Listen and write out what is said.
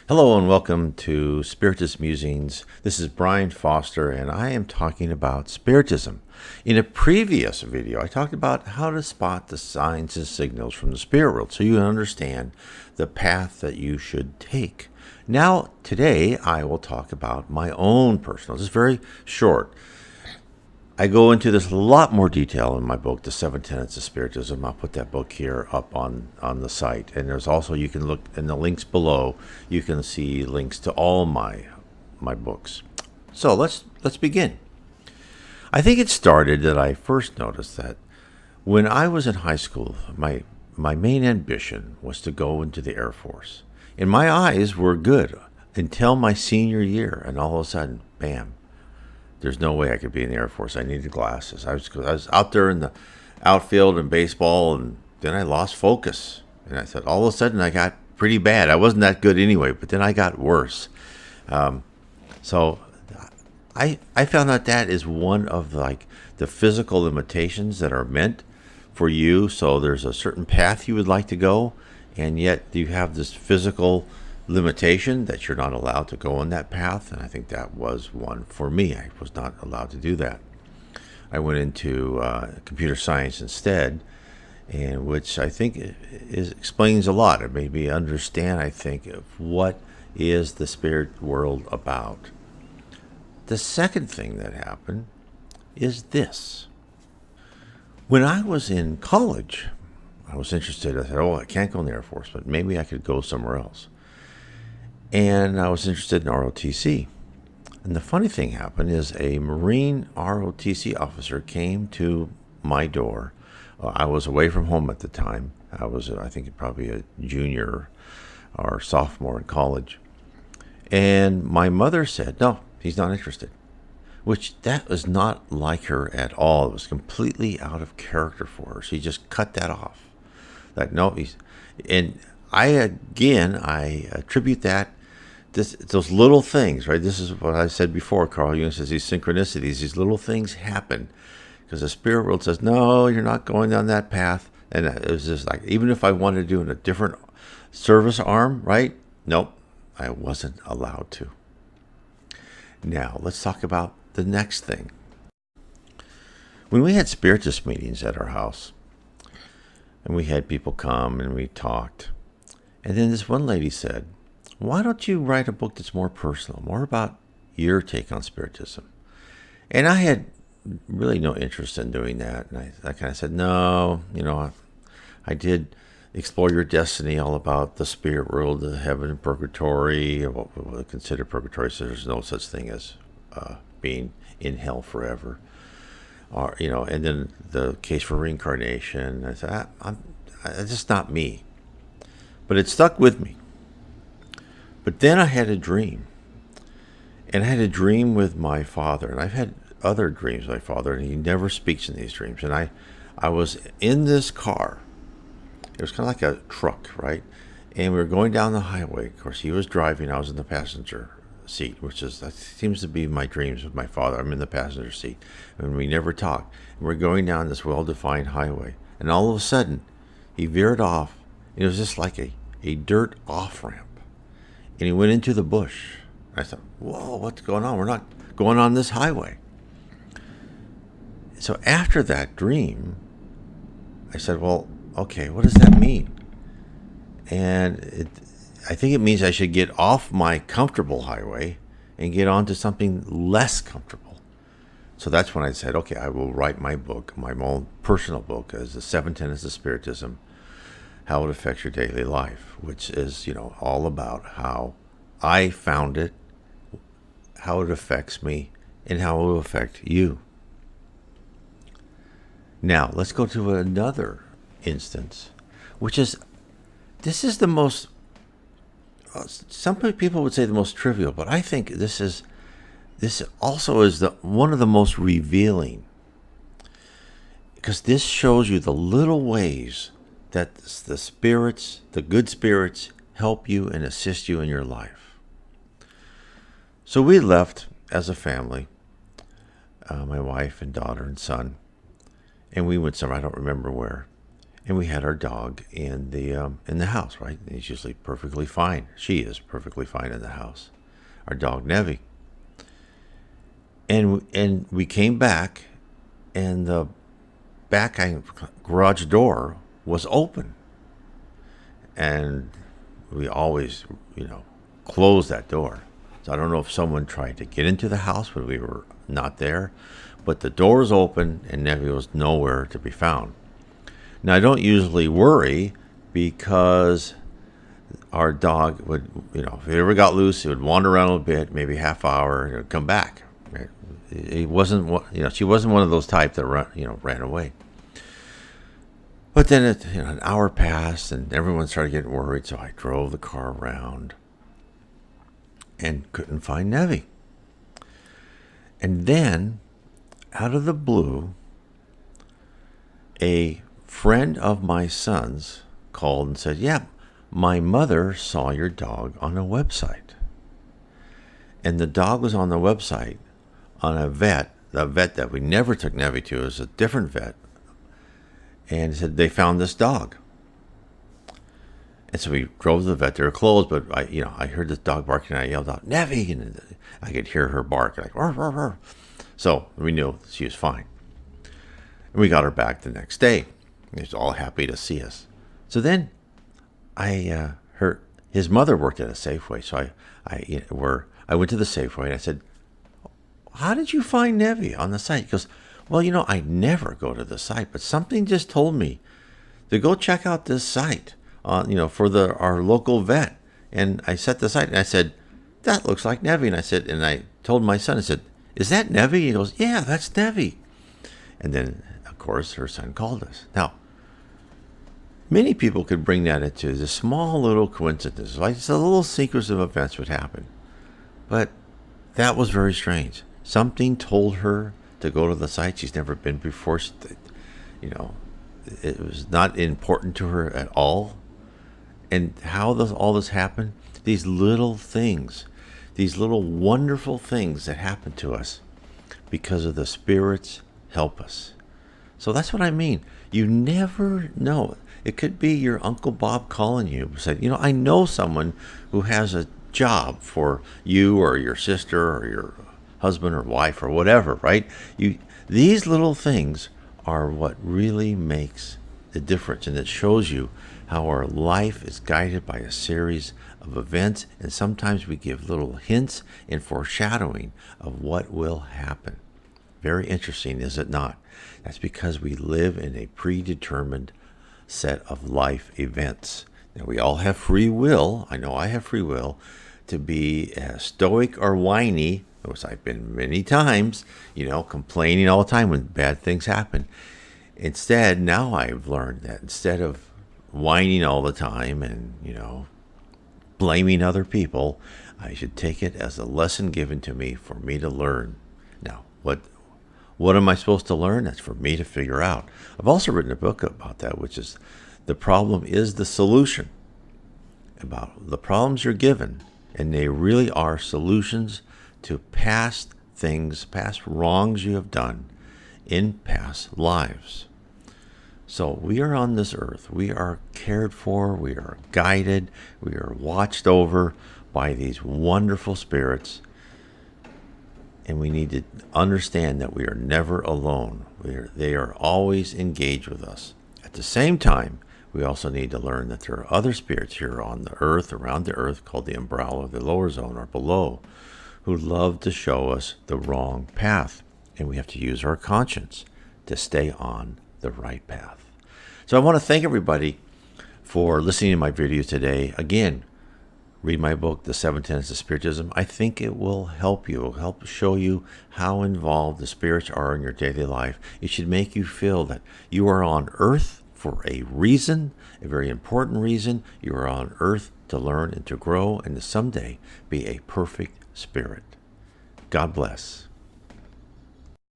Hello and welcome to Spiritism Musings. This is Brian Foster and I am talking about Spiritism. In a previous video, I talked about how to spot the signs and signals from the spirit world so you understand the path that you should take. Now, today, I will talk about my own personal. This is very short. I go into this a lot more detail in my book, The Seven Tenets of Spiritism. I'll put that book here up on the site. And there's also, you can look in the links below, you can see links to all my books. So let's begin. I think it started that I first noticed that when I was in high school, my main ambition was to go into the Air Force. And my eyes were good until my senior year. And all of a sudden, bam. There's no way I could be in the Air Force. I needed glasses. I was out there in the outfield and baseball, and then I lost focus. And I said, all of a sudden, I got pretty bad. I wasn't that good anyway, but then I got worse. So I found out that is one of the physical limitations that are meant for you. So there's a certain path you would like to go, and yet you have this physical limitation that you're not allowed to go on that path, and I think that was one for me. I was not allowed to do that. I went into computer science instead, and which I think explains a lot. It made me understand, I think, of what is the spirit world about. The second thing that happened is this. When I was in college, I was interested. I said, I can't go in the Air Force, but maybe I could go somewhere else. And I was interested in ROTC. And the funny thing happened is a Marine ROTC officer came to my door. I was away from home at the time. I was, I think, probably a junior or sophomore in college. And my mother said, no, he's not interested. Which that was not like her at all. It was completely out of character for her. She just cut that off. Like, no, he's... And I attribute that those little things, right? This is what I said before. Carl Jung says these synchronicities, these little things happen because the spirit world says, no, you're not going down that path. And it was just like, even if I wanted to do in a different service arm, right? Nope, I wasn't allowed to. Now, let's talk about the next thing. When we had spiritist meetings at our house, and we had people come and we talked, and then this one lady said, why don't you write a book that's more personal, more about your take on Spiritism? And I had really no interest in doing that. And I kind of said, no, I did Explore Your Destiny, all about the spirit world, the heaven and purgatory, what we would consider purgatory. So there's no such thing as being in hell forever. Or, and then the case for reincarnation. I said, it's just not me. But it stuck with me. But then I had a dream. And I had a dream with my father. And I've had other dreams with my father, and he never speaks in these dreams. And I was in this car. It was kind of like a truck, right? And we were going down the highway. Of course, he was driving. I was in the passenger seat, that seems to be my dreams with my father. I'm in the passenger seat. And we never talk. And we're going down this well-defined highway. And all of a sudden, he veered off. It was just like a dirt off-ramp. And he went into the bush. I thought, whoa, what's going on? We're not going on this highway. So after that dream, I said, well, okay, what does that mean? And I think it means I should get off my comfortable highway and get onto something less comfortable. So that's when I said, okay, I will write my book, my own personal book, as The Seven Tenets of Spiritism, How It Affects Your Daily Life, which is, all about how I found it, how it affects me, and how it will affect you. Now, let's go to another instance, which is, this is the most, some people would say the most trivial, but I think this also is one of the most revealing, because this shows you the little ways that the spirits, the good spirits, help you and assist you in your life. So we left as a family, my wife and daughter and son, and we went somewhere, I don't remember where. and we had our dog in the house, right? And he's usually perfectly fine. She is perfectly fine in the house. Our dog Nevi. And we came back, and the back garage door was open, and we always, close that door. So I don't know if someone tried to get into the house when we were not there, but the door was open and Nevi was nowhere to be found. Now I don't usually worry because our dog would, if he ever got loose, he would wander around a little bit, maybe half hour, and would come back. Right? He wasn't, she wasn't one of those type that ran away. But then an hour passed and everyone started getting worried, so I drove the car around and couldn't find Nevi. And then, out of the blue, a friend of my son's called and said, "Yeah, my mother saw your dog on a website." And the dog was on the website on a vet, the vet that we never took Nevi to is a different vet. And he said they found this dog. And so we drove to the vet. They were closed, but I heard this dog barking, and I yelled out, "Nevi!" And I could hear her bark, like, "Rrr, rrr, rrr." So we knew she was fine. And we got her back the next day. He was all happy to see us. So then his mother worked at a Safeway. So I went to the Safeway and I said, "How did you find Nevi on the site?" He goes, "Well, I never go to the site, but something just told me to go check out this site for our local vet." And I set the site and I said, "That looks like Nevi." And I told my son, I said, "Is that Nevi?" He goes, "Yeah, that's Nevi." And then, of course, her son called us. Now, many people could bring that into the small little coincidences, like just a little sequence of events would happen. But that was very strange. Something told her to go to the site. She's never been before. It was not important to her at all. And how does all this happen? These little things, these little wonderful things that happen to us because of the spirits help us. So that's what I mean. You never know. It could be your Uncle Bob calling you and said, "I know someone who has a job for you or your sister or your husband or wife or whatever," right? These little things are what really makes the difference, and it shows you how our life is guided by a series of events, and sometimes we give little hints and foreshadowing of what will happen. Very interesting, is it not? That's because we live in a predetermined set of life events. Now, we all have free will. I know I have free will to be stoic or whiny, which I've been many times, complaining all the time when bad things happen. Instead, now I've learned that instead of whining all the time and, blaming other people, I should take it as a lesson given to me for me to learn. Now, what am I supposed to learn? That's for me to figure out. I've also written a book about that, which is The Problem is the Solution. About the problems you're given, and they really are solutions to past things, past wrongs you have done in past lives. So we are on this earth. We are cared for. We are guided. We are watched over by these wonderful spirits. And we need to understand that we are never alone. They are always engaged with us. At the same time, we also need to learn that there are other spirits here on the earth, around the earth, called the umbrella, the lower zone, or below, who love to show us the wrong path. And we have to use our conscience to stay on the right path. So I want to thank everybody for listening to my video today. Again, read my book, The 7 Tenets of Spiritism. I think it will help you. It will help show you how involved the spirits are in your daily life. It should make you feel that you are on earth for a reason, a very important reason. You are on earth to learn and to grow and to someday be a perfect spirit. God bless.